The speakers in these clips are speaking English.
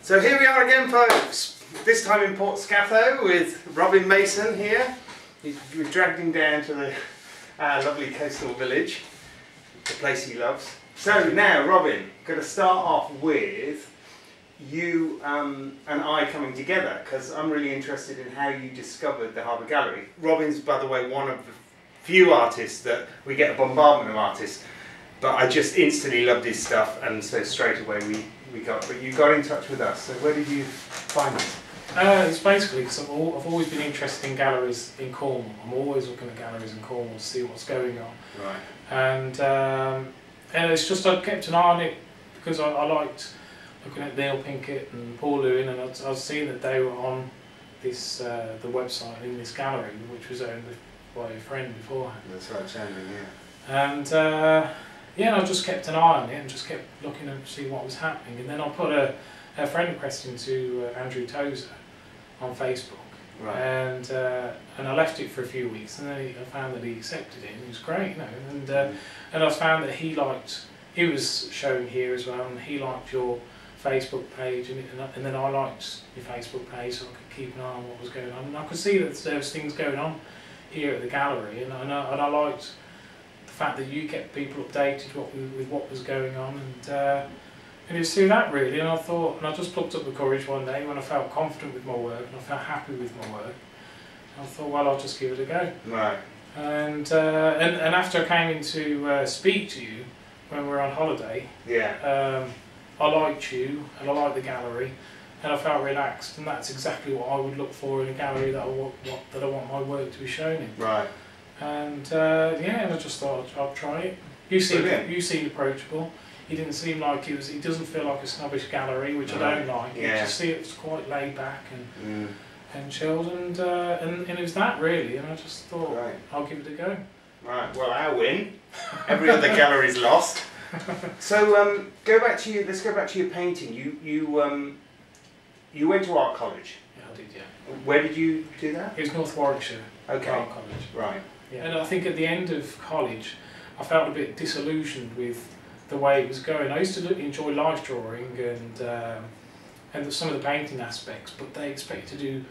So here we are again, folks. This time in Portscatho with Robin Mason here. We've dragged him down to the lovely coastal village, the place he loves. So now, Robin, going to start off with you and I coming together, because I'm really interested in how you discovered the Harbour Gallery. Robin's, by the way, one of the few artists that we get a bombardment of artists, but I just instantly loved his stuff, and so straight away we got. But you got in touch with us. So where did you find us? It's basically because I've always been interested in galleries in Cornwall. I'm always looking at galleries in Cornwall to see what's going on. Right. And it's just I kept an eye on it because I liked looking at Neil Pinkett and Paul Lewin, and I was seeing that they were on this the website in this gallery, which was owned by a friend beforehand. That's right, Chandler, yeah. And yeah, I just kept an eye on it and just kept looking to see what was happening. And then I put a friend request into Andrew Tozer on Facebook. Right. And I left it for a few weeks, and then I found that he accepted it, and it was great, you know. And I found that he was showing here as well, and he liked your Facebook page, and then I liked your Facebook page, so I could keep an eye on what was going on. And I could see that there was things going on here at the gallery, and I liked the fact that you kept people updated with what was going on, and it was through that really. And I just plucked up the courage one day when I felt confident with my work and I felt happy with my work. I thought, well, I'll just give it a go. Right. And after I came in to speak to you when we were on holiday, yeah, I liked you and I liked the gallery, and I felt relaxed, and that's exactly what I would look for in a gallery that I want my work to be shown in. Right. And yeah, and I just thought I'd try it. You seemed approachable. It didn't seem like it doesn't feel like a snobbish gallery, which I don't like. Yeah. You just see it's quite laid back and chilled, and it was that really, and I just thought, right, I'll give it a go. Right, well, our win. Every other gallery's lost. So let's go back to your painting. You went to art college. Yeah, I did, yeah. Where did you do that? It was North Warwickshire Okay. Art College. Right. Yeah. And I think at the end of college, I felt a bit disillusioned with the way it was going. I used to enjoy life drawing and some of the painting aspects, but they expect to do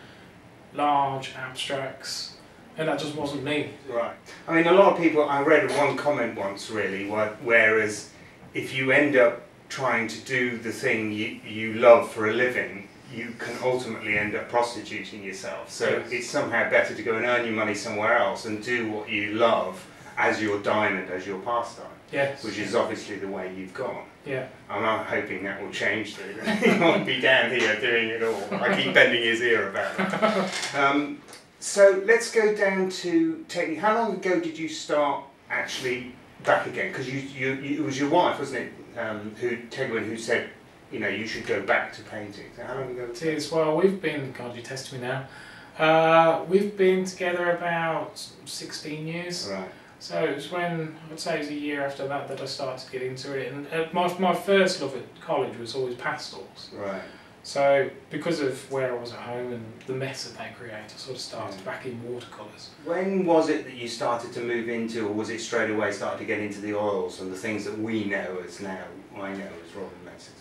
large abstracts, and that just wasn't me. Right. I mean, a lot of people, I read one comment once really, whereas if you end up trying to do the thing you love for a living, you can ultimately end up prostituting yourself. So yes, it's somehow better to go and earn your money somewhere else and do what you love as your diamond, as your pastime. Yes. Which is obviously the way you've gone. Yeah. And I'm hoping that will change too. He won't be down here doing it all. I keep bending his ear about it. So let's go down to technique. How long ago did you start actually back again? Because it was your wife, wasn't it, Tegwin, who said, you know, you should go back to painting. So how long ago was that? It is. Well, we've been, God, you test me now. We've been together about 16 years. Right. So it was when, I'd say it was a year after that I started to get into it. And my first love at college was always pastels. Right. So because of where I was at home and the mess that they create, I sort of started back in watercolours. When was it that you started to move into, or was it straight away started to get into the oils and the things that we know as now, I know as Robin Mason?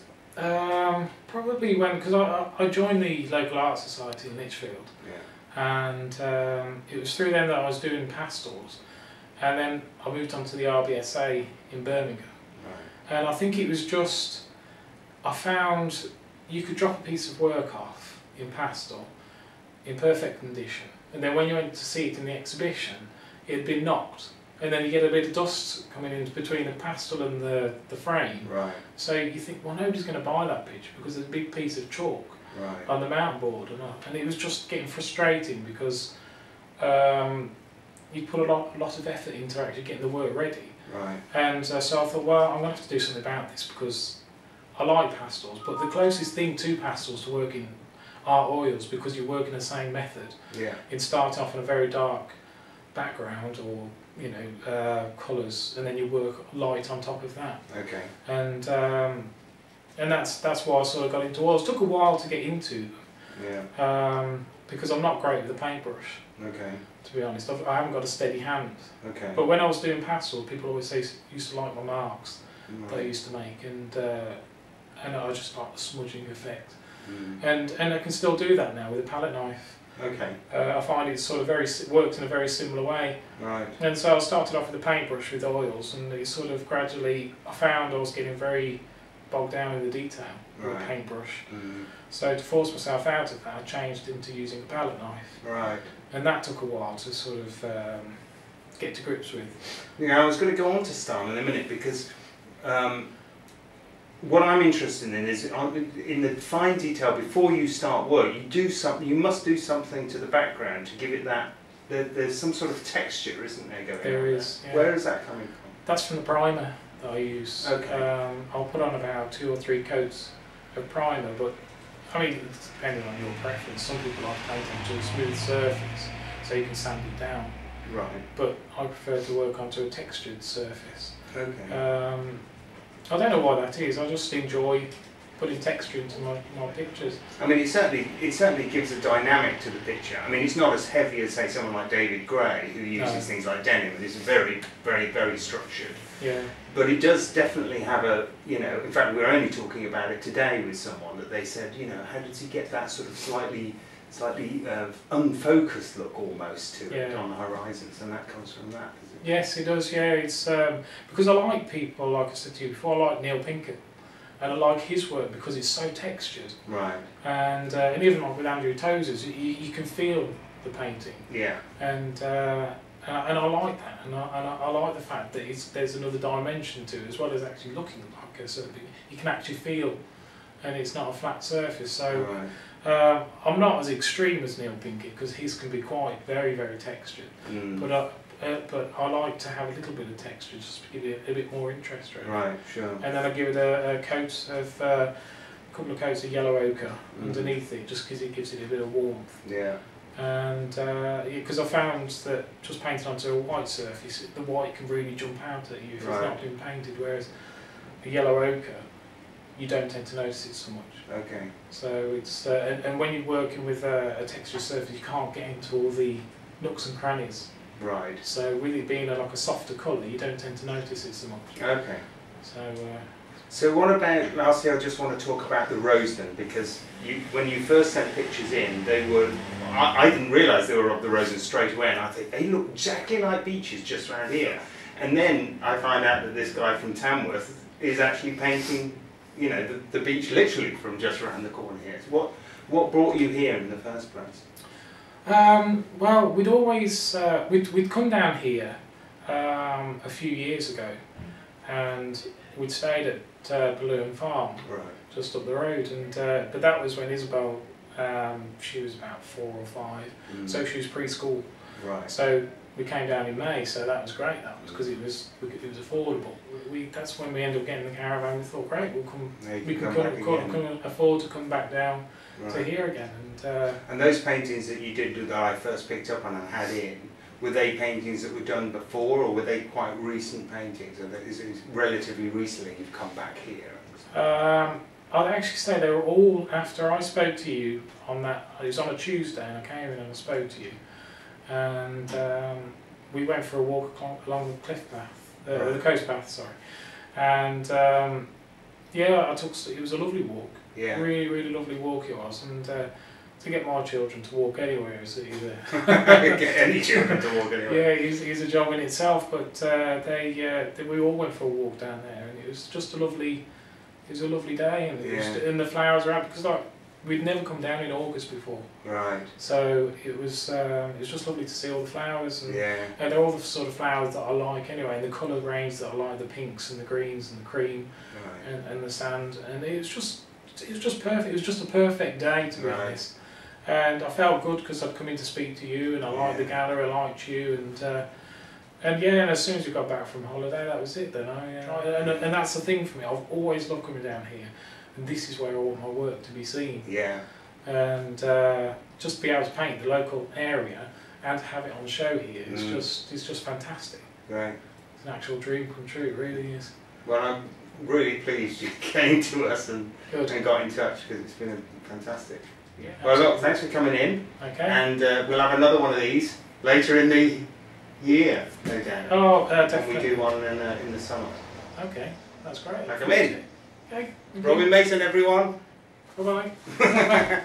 Probably when, because I joined the local art society in Lichfield. Yeah. And it was through them that I was doing pastels. And then I moved on to the RBSA in Birmingham. Right. And I think it was just, I found you could drop a piece of work off in pastel in perfect condition, and then when you went to see it in the exhibition, it had been knocked, and then you get a bit of dust coming in between the pastel and the frame. Right. So you think, well, nobody's going to buy that picture because there's a big piece of chalk right on the mountain board, and it was just getting frustrating because you put a lot of effort into actually getting the work ready. Right. And so I thought, well, I'm going to have to do something about this because I like pastels, but the closest thing to pastels to working are oils, because you work in the same method. Yeah. It starts off in a very dark background, or colours, and then you work light on top of that. Okay. And that's why I sort of got into oils. It took a while to get into them. Yeah. Because I'm not great with a paintbrush. Okay. To be honest, I haven't got a steady hand. Okay. But when I was doing pastel, people always used to like my marks that I Right. used to make, and I just like the smudging effect. and I can still do that now with a palette knife. Okay. I find it sort of works in a very similar way. Right. And so I started off with a paintbrush with oils, and it sort of gradually, I found I was getting very bogged down in the detail with a paintbrush. So to force myself out of that, I changed into using a palette knife. Right. And that took a while to sort of get to grips with. Yeah, I was going to go on to style in a minute because what I'm interested in is in the fine detail before you start work. You must do something to the background to give it that. There's some sort of texture, isn't there? There is. Yeah. Where is that coming from? That's from the primer that I use. Okay. I'll put on about 2 or 3 coats of primer, but I mean, it's depending on your preference. Some people like painting to a smooth surface, so you can sand it down. Right. But I prefer to work onto a textured surface. Okay. I don't know why that is. I just enjoy putting texture into my pictures. I mean, it certainly gives a dynamic to the picture. I mean, it's not as heavy as, say, someone like David Gray, who uses things like denim. It's very, very, very structured. Yeah. But it does definitely have a, in fact, we were only talking about it today with someone that they said, how does he get that sort of slightly unfocused look almost to it on the horizons, and that comes from that, is it? Yes, it does. Yeah, it's because I like people, like I said to you before. I like Neil Pinkett, and I like his work because it's so textured. Right. And even like with Andrew Tozer's, you can feel the painting. Yeah. And I like that, and I like the fact that there's another dimension to it, as well as actually looking like a certain thing. You can actually feel, and it's not a flat surface. So. Right. I'm not as extreme as Neil Pinkett because his can be quite very, very textured. But I like to have a little bit of texture just to give it a bit more interest. Really. Right, sure. And then I give it a coat of a couple of coats of yellow ochre underneath it, just because it gives it a bit of warmth. Yeah. And because I found that just painted onto a white surface, the white can really jump out at you if it's not been painted, whereas a yellow ochre, you don't tend to notice it so much. Okay. So it's and when you're working with a textured surface, you can't get into all the nooks and crannies. Right. So with it being like a softer colour, you don't tend to notice it so much. Okay. So. So what about, lastly, I just want to talk about the Roseland, because when you first sent pictures in, they were, I didn't realise they were of the Roseland straight away, and I think they look exactly like beaches just around here. And then I find out that this guy from Tamworth is actually painting, the beach literally from just around the corner here. So what brought you here in the first place? Well, we'd always, we'd come down here a few years ago, and we'd stayed at Balloon Farm, just up the road, and but that was when Isabel, she was about 4 or 5, so she was preschool. Right. So we came down in May, so that was great. That was because it was affordable. That's when we ended up getting the caravan. We thought, great, we can afford to come back down to here again. And those paintings that you did that I first picked up on and had in, were they paintings that were done before, or were they quite recent paintings? Or is it relatively recently you've come back here? I'd actually say they were all after I spoke to you on that. It was on a Tuesday, and I came in and I spoke to you, and we went for a walk along the cliff path, the coast path, sorry. And yeah, it was a lovely walk. Yeah. Really, really lovely walk it was, and. To get my children to walk anywhere is either get any children to walk anywhere. Yeah, it's a job in itself. But we all went for a walk down there, and it was just a lovely day, and and the flowers were out because we'd never come down in August before. Right. So it was just lovely to see all the flowers, and they're all the sort of flowers that I like anyway, and the colour range that I like, the pinks and the greens and the cream, and the sand, and it was just perfect. It was just a perfect day, to be honest. And I felt good because I'd come in to speak to you, and I liked the gallery, I liked you, and as soon as we got back from holiday, that was it then. And that's the thing for me, I've always loved coming down here, and this is where I want my work to be seen. Yeah. And just to be able to paint the local area and to have it on show here, it's just fantastic. Right. It's an actual dream come true, it really is. Well, I'm really pleased you came to us and got in touch, because it's been fantastic. Yeah, well, look, thanks for coming in. Okay. And we'll have another one of these later in the year, no doubt. Oh, definitely. And we do one in the summer. Okay, that's great. Like I'm in. Okay. Robin Mason, everyone. Bye bye.